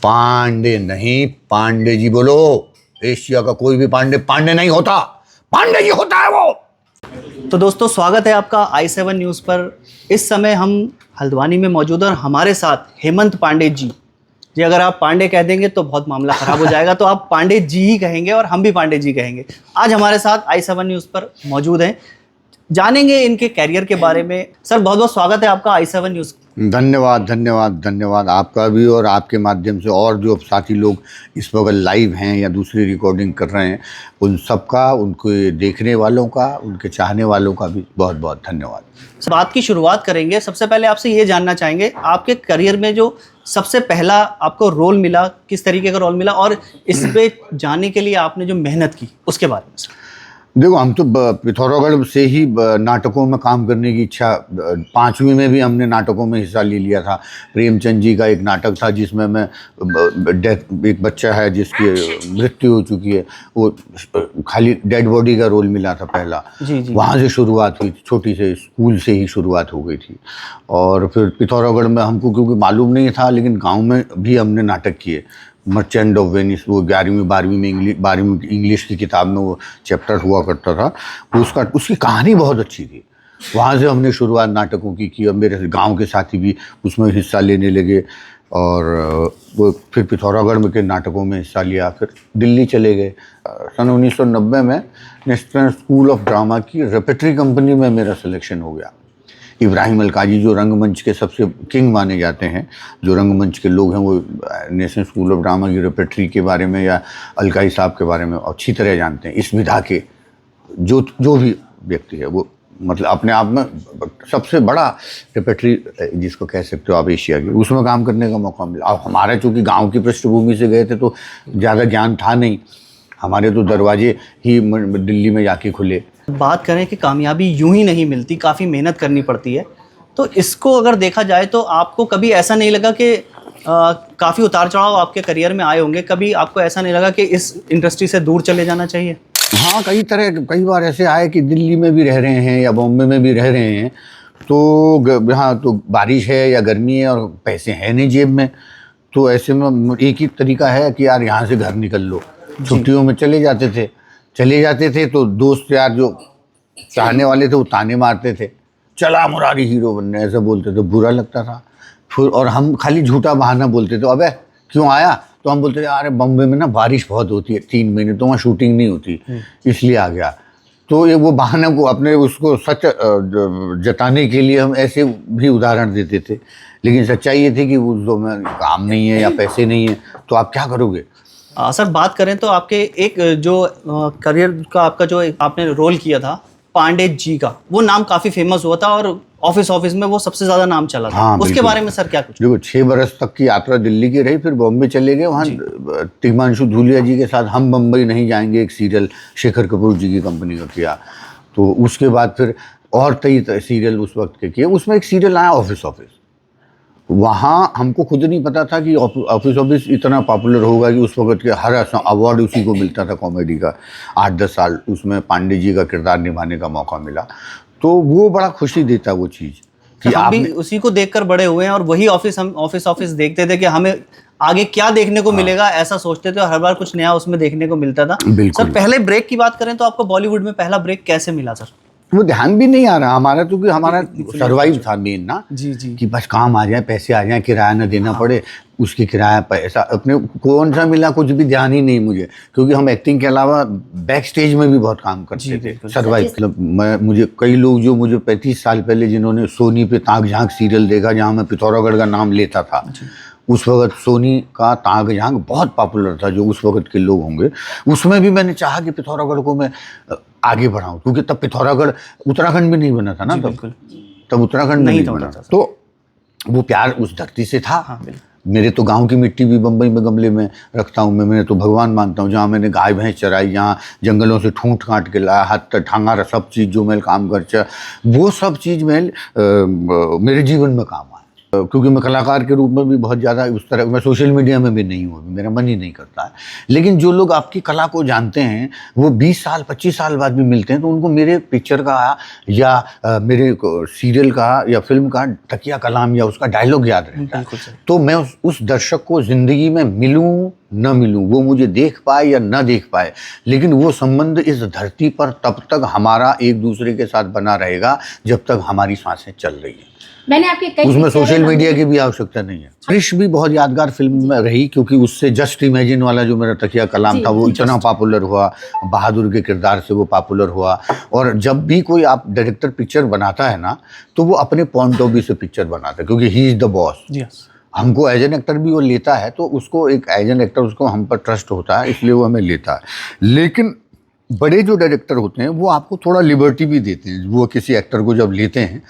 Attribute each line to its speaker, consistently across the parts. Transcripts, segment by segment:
Speaker 1: पांडे नहीं, पांडे जी बोलो। एशिया का कोई भी पांडे पांडे नहीं होता, पांडे जी होता है वो।
Speaker 2: तो दोस्तों, स्वागत है आपका i7 न्यूज़ पर। इस समय हम हल्द्वानी में मौजूद हैं और हमारे साथ हेमंत पांडे जी। अगर आप पांडे कह देंगे तो बहुत मामला खराब हो जाएगा, तो आप पांडे जी ही कहेंगे और हम भी पांडे जी कहेंगे। आज हमारे साथ i7 न्यूज़ पर मौजूद हैं, जानेंगे इनके कैरियर के बारे में। सर, बहुत बहुत स्वागत है आपका i7 न्यूज़।
Speaker 1: धन्यवाद धन्यवाद धन्यवाद आपका भी, और आपके माध्यम से और जो साथी लोग इस वक्त लाइव हैं या दूसरी रिकॉर्डिंग कर रहे हैं, उन सबका, उनके देखने वालों का, उनके चाहने वालों का भी बहुत बहुत धन्यवाद।
Speaker 2: बात की शुरुआत करेंगे। सबसे पहले आपसे ये जानना चाहेंगे, आपके करियर में जो सबसे पहला आपको रोल मिला, किस तरीके का रोल मिला, और इस पे जाने के लिए आपने जो मेहनत की उसके बारे में।
Speaker 1: देखो, हम तो पिथौरागढ़ से ही नाटकों में काम करने की इच्छा, 5वीं में भी हमने नाटकों में हिस्सा ले लिया था। प्रेमचंद जी का एक नाटक था जिसमें मैं एक बच्चा है जिसकी मृत्यु हो चुकी है, वो खाली डेड बॉडी का रोल मिला था पहला।
Speaker 2: जी।
Speaker 1: वहाँ से शुरुआत हुई, छोटी से स्कूल से ही शुरुआत हो गई थी। और फिर पिथौरागढ़ में हमको क्योंकि मालूम नहीं था, लेकिन गाँव में भी हमने नाटक किए। मर्चेंट ऑफ वेनिस, वो 11वीं 12वीं में 12वीं इंग्लिश की किताब में वो चैप्टर हुआ करता था। उसकी कहानी बहुत अच्छी थी। वहाँ से हमने शुरुआत नाटकों की और मेरे गांव के साथी भी उसमें हिस्सा लेने लगे। और वो फिर पिथौरागढ़ के नाटकों में हिस्सा लिया। फिर दिल्ली चले गए। सन 1990 में नेशनल स्कूल ऑफ ड्रामा की रेपेट्री कंपनी में मेरा सिलेक्शन हो गया। इब्राहिम अलकाजी जो रंगमंच के सबसे किंग माने जाते हैं, जो रंगमंच के लोग हैं, वो नेशनल स्कूल ऑफ ड्रामा की रेपेट्री के बारे में या अलकाई साहब के बारे में अच्छी तरह जानते हैं। इस विधा के जो भी व्यक्ति है, वो मतलब अपने आप में सबसे बड़ा रेपेट्री जिसको कह सकते हो आप एशिया की, उसमें काम करने का मौका मिला। अब हमारा चूँकि गाँव की पृष्ठभूमि से गए थे तो ज़्यादा ज्ञान था नहीं, हमारे तो दरवाजे ही दिल्ली में जाके खुले।
Speaker 2: बात करें कि कामयाबी यूं ही नहीं मिलती, काफ़ी मेहनत करनी पड़ती है। तो इसको अगर देखा जाए तो आपको कभी ऐसा नहीं लगा कि काफ़ी उतार चढ़ाव आपके करियर में आए होंगे, कभी आपको ऐसा नहीं लगा कि इस इंडस्ट्री से दूर चले जाना चाहिए?
Speaker 1: हाँ, कई बार ऐसे आए कि दिल्ली में भी रह रहे हैं या बॉम्बे में भी रह रहे हैं, तो यहाँ तो बारिश है या गर्मी है और पैसे हैं नहीं जेब में, तो ऐसे में एक ही तरीका है कि यार यहाँ से घर निकल लो। छुट्टियों में चले जाते थे तो दोस्त यार जो चाहने वाले थे वो ताने मारते थे, चला मुरारी हीरो बनने, ऐसा बोलते थे। बुरा लगता था फिर, और हम खाली झूठा बहाना बोलते थे, अबे क्यों आया? तो हम बोलते थे अरे बम्बे में ना बारिश बहुत होती है, 3 महीने तो वहाँ शूटिंग नहीं होती, इसलिए आ गया। तो ये वो बहाना को अपने उसको सच जताने के लिए हम ऐसे भी उदाहरण देते थे, लेकिन सच्चाई ये थी कि उस दो में काम नहीं है या पैसे नहीं है, तो आप क्या करोगे।
Speaker 2: सर, बात करें तो आपके एक जो करियर का आपका जो आपने रोल किया था पांडे जी का, वो नाम काफ़ी फेमस हुआ था और ऑफिस में वो सबसे ज़्यादा नाम चला था।
Speaker 1: हाँ,
Speaker 2: उसके बारे में सर क्या कुछ?
Speaker 1: देखो, 6 बरस तक की यात्रा दिल्ली की रही, फिर बॉम्बे चले गए। वहाँ तिग्मांशु धूलिया जी के साथ हम बम्बई नहीं जाएंगे एक सीरियल शेखर कपूर जी की कंपनी का किया। तो उसके बाद फिर और कई सीरियल उस वक्त के किए। उसमें एक सीरियल आया ऑफिस। वहाँ हमको खुद नहीं पता था कि ऑफिस इतना पॉपुलर होगा कि उस वक्त के हर अवार्ड उसी को मिलता था कॉमेडी का। 8-10 साल उसमें पांडे जी का किरदार निभाने का मौका मिला, तो वो बड़ा खुशी देता वो चीज़ कि
Speaker 2: हम भी उसी को देखकर बड़े हुए हैं और वही हम ऑफिस देखते थे कि हमें आगे क्या देखने को मिलेगा, ऐसा सोचते थे और हर बार कुछ नया उसमें देखने को मिलता था। सर, पहले ब्रेक की बात करें तो आपको बॉलीवुड में पहला ब्रेक कैसे मिला सर?
Speaker 1: वो ध्यान भी नहीं आ रहा हमारा, क्योंकि हमारा सर्वाइव था मेन ना।
Speaker 2: जी
Speaker 1: कि बस काम आ जाए, पैसे आ जाए, किराया ना देना पड़े। उसकी किराया पैसा अपने कौन सा मिला कुछ भी ध्यान ही नहीं मुझे, क्योंकि हम एक्टिंग के अलावा बैक स्टेज में भी बहुत काम करते थे। सर्वाइव मतलब मुझे कई लोग जो मुझे 35 साल पहले जिन्होंने सोनी पे ताक झांक सीरियल देखा, जहाँ मैं पिथौरागढ़ का नाम लेता था, उस वक्त सोनी का ताक झांक बहुत पॉपुलर था, जो उस वक्त के लोग होंगे, उसमें भी मैंने चाहा कि पिथौरागढ़ को मैं आगे बढ़ाऊं, क्योंकि तब पिथौरागढ़ उत्तराखंड भी नहीं बना था ना, तब उत्तराखंड नहीं बना था। तो वो प्यार उस धरती से था। मेरे तो गांव की मिट्टी भी बम्बई में गमले में रखता हूँ मैंने तो भगवान मानता हूँ, जहाँ मैंने गाय भैंस चराई, जहाँ जंगलों से ठूंठ काट के लाया, हाथ ठांगा सब चीज़ जो मैं काम कर, वो सब चीज़ में मेरे जीवन में काम आया। क्योंकि मैं कलाकार के रूप में भी बहुत ज़्यादा उस तरह, मैं सोशल मीडिया में भी नहीं हूँ, अभी मेरा मन ही नहीं करता है। लेकिन जो लोग आपकी कला को जानते हैं वो 20 साल 25 साल बाद भी मिलते हैं तो उनको मेरे पिक्चर का या मेरे सीरियल का या फिल्म का तकिया कलाम या उसका डायलॉग याद रहता है। तो मैं उस दर्शक को ज़िंदगी में मिलूँ न मिलूं, वो मुझे देख पाए या न देख पाए, लेकिन वो संबंध इस धरती पर तब तक हमारा एक दूसरे के साथ बना रहेगा जब तक हमारी सांसें चल रही हैं।
Speaker 3: मैंने आपके कई
Speaker 1: उसमें सोशल मीडिया की भी आवश्यकता नहीं है। क्रिश भी बहुत यादगार फिल्म में रही क्योंकि उससे जस्ट इमेजिन वाला जो मेरा तकिया कलाम था वो इतना पॉपुलर हुआ, बहादुर के किरदार से वो पॉपुलर हुआ। और जब भी कोई आप डायरेक्टर पिक्चर बनाता है ना तो वो अपने पॉइंट ऑफ व्यू से पिक्चर बनाता है क्योंकि ही इज द बॉस। हमको एज एन एक्टर भी वो लेता है तो उसको एक एज एन एक्टर उसको हम पर ट्रस्ट होता है, इसलिए वो हमें लेता है। लेकिन बड़े जो डायरेक्टर होते हैं वो आपको थोड़ा लिबर्टी भी देते हैं। वो किसी एक्टर को जब लेते हैं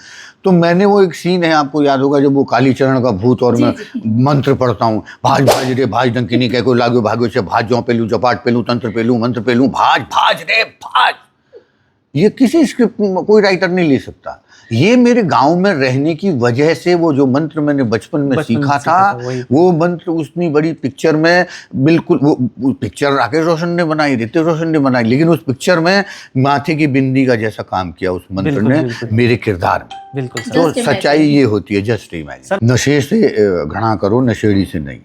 Speaker 1: तो मैंने वो एक सीन है, आपको याद होगा, जब वो कालीचरण का भूत और मैं मंत्र पढ़ता हूँ, भाज भाज रे भाज डंकिनी कह को लागो भागो से भाज जाऊँ पेलू जपाट पेलू तंत्र पेलू मंत्र पेलू भाज भाज रे भाज। ये किसी स्क्रिप्ट में कोई राइटर नहीं ले सकता। ये मेरे गांव में रहने की वजह से वो जो मंत्र मैंने बचपन में सीखा था वो मंत्र उतनी बड़ी पिक्चर में बिल्कुल, वो पिक्चर राकेश रोशन ने बनाई, ऋतिक रोशन ने बनाई, लेकिन उस पिक्चर में माथे की बिंदी का जैसा काम किया उस मंत्र ने मेरे किरदार में।
Speaker 2: बिल्कुल।
Speaker 1: तो सच्चाई ये होती है, जस्ट इमेजिन। नशे से घृणा करो, नशेड़ी से नहीं।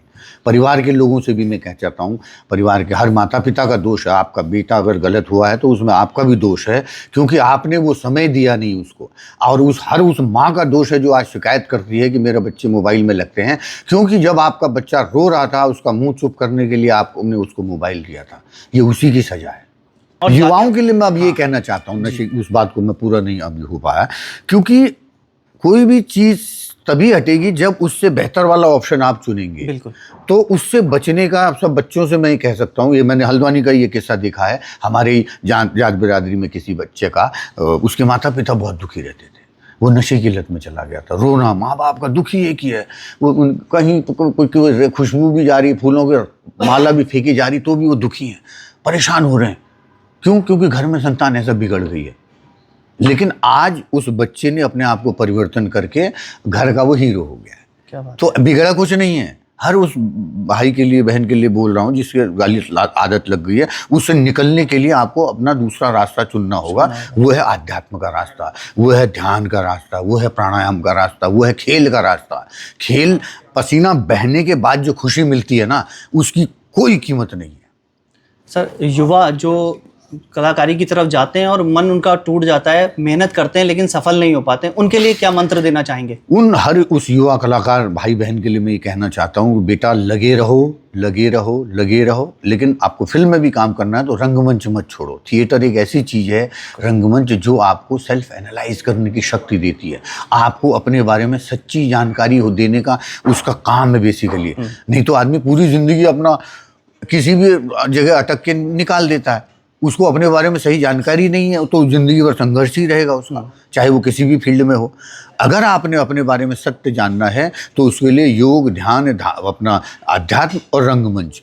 Speaker 1: परिवार के लोगों से भी मैं कह चाहता हूँ, परिवार के हर माता पिता का दोष है। आपका बेटा अगर गलत हुआ है तो उसमें आपका भी दोष है क्योंकि आपने वो समय दिया नहीं उसको। और उस माँ का दोष है जो आज शिकायत करती है कि मेरे बच्चे मोबाइल में लगते हैं, क्योंकि जब आपका बच्चा रो रहा था उसका मुंह चुप करने के लिए आपने उसको मोबाइल दिया था। ये उसी की सजा है। और युवाओं के लिए मैं अब ये कहना चाहता हूँ, नशे उस बात को मैं पूरा नहीं अब हो पाया, क्योंकि कोई भी चीज़ तभी हटेगी जब उससे बेहतर वाला ऑप्शन आप चुनेंगे।
Speaker 2: बिल्कुल।
Speaker 1: तो उससे बचने का सब बच्चों से मैं कह सकता हूँ, ये मैंने हल्द्वानी का ये किस्सा देखा है हमारे जात बिरादरी में किसी बच्चे का, उसके माता पिता बहुत दुखी रहते थे, वो नशे की लत में चला गया था। रोना, माँ बाप का दुखी एक ही है, वो कहीं कोई खुशबू भी जा रही, फूलों की माला भी फेंकी जा रही तो भी वो दुखी हैं, परेशान हो रहे हैं। क्यों? क्योंकि घर में संतान ऐसा बिगड़ गई है। लेकिन आज उस बच्चे ने अपने आप को परिवर्तन करके घर का वो हीरो हो गया है।
Speaker 2: क्या बात।
Speaker 1: तो बिगड़ा कुछ नहीं है। हर उस भाई के लिए, बहन के लिए बोल रहा हूँ जिसके गाली आदत लग गई है, उससे निकलने के लिए आपको अपना दूसरा रास्ता चुनना होगा। वो है आध्यात्म का रास्ता, वो है ध्यान का रास्ता, वो है प्राणायाम का रास्ता, वो है खेल का रास्ता। खेल, पसीना बहने के बाद जो खुशी मिलती है ना, उसकी कोई कीमत नहीं है।
Speaker 2: सर, युवा जो कलाकारी की तरफ जाते हैं और मन उनका टूट जाता है, मेहनत करते हैं लेकिन सफल नहीं हो पाते, उनके लिए क्या मंत्र देना चाहेंगे?
Speaker 1: हर उस युवा कलाकार भाई बहन के लिए मैं ये कहना चाहता हूँ, बेटा लगे रहो लगे रहो लगे रहो, लेकिन आपको फिल्म में भी काम करना है तो रंगमंच मत छोड़ो। थिएटर एक ऐसी चीज़ है, रंगमंच, जो आपको सेल्फ एनालाइज करने की शक्ति देती है, आपको अपने बारे में सच्ची जानकारी देने का उसका काम है बेसिकली। नहीं तो आदमी पूरी ज़िंदगी अपना किसी भी जगह अटक के निकाल देता है, उसको अपने बारे में सही जानकारी नहीं है तो ज़िंदगी भर संघर्ष ही रहेगा उसका, चाहे वो किसी भी फील्ड में हो। अगर आपने अपने बारे में सत्य जानना है तो उसके लिए योग, ध्यान, अपना अध्यात्म और रंगमंच।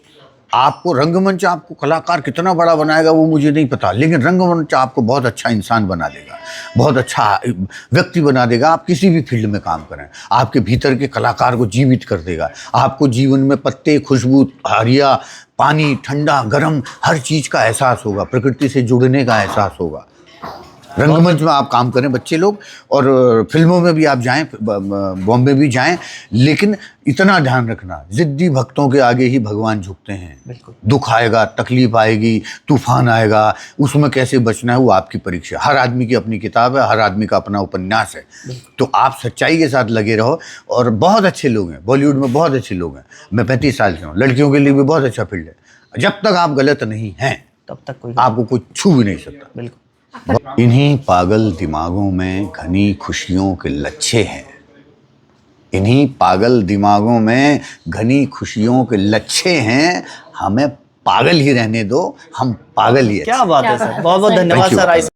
Speaker 1: आपको रंगमंच आपको कलाकार कितना बड़ा बनाएगा वो मुझे नहीं पता, लेकिन रंगमंच आपको बहुत अच्छा इंसान बना देगा, बहुत अच्छा व्यक्ति बना देगा। आप किसी भी फील्ड में काम करें, आपके भीतर के कलाकार को जीवित कर देगा। आपको जीवन में पत्ते, खुशबू, हरिया, पानी, ठंडा, गर्म, हर चीज़ का एहसास होगा, प्रकृति से जुड़ने का एहसास होगा। रंगमंच में आप काम करें बच्चे लोग, और फिल्मों में भी आप जाएं, बॉम्बे भी जाएं, लेकिन इतना ध्यान रखना, जिद्दी भक्तों के आगे ही भगवान झुकते हैं।
Speaker 2: बिल्कुल।
Speaker 1: दुख आएगा, तकलीफ आएगी, तूफान आएगा, उसमें कैसे बचना है वो आपकी परीक्षा। हर आदमी की अपनी किताब है, हर आदमी का अपना उपन्यास है। तो आप सच्चाई के साथ लगे रहो। और बहुत अच्छे लोग हैं बॉलीवुड में, बहुत अच्छे लोग हैं। मैं 35 साल से हूँ, लड़कियों के लिए भी बहुत अच्छा फील्ड है। जब तक आप गलत नहीं हैं
Speaker 2: तब तक कोई
Speaker 1: आपको कोई छू भी नहीं सकता।
Speaker 2: बिल्कुल।
Speaker 1: इन्हीं पागल दिमागों में घनी खुशियों के लच्छे हैं, इन्हीं पागल दिमागों में घनी खुशियों के लच्छे हैं। हमें पागल ही रहने दो, हम पागल ही हैं।
Speaker 2: क्या बात है सर, बहुत बहुत धन्यवाद सर।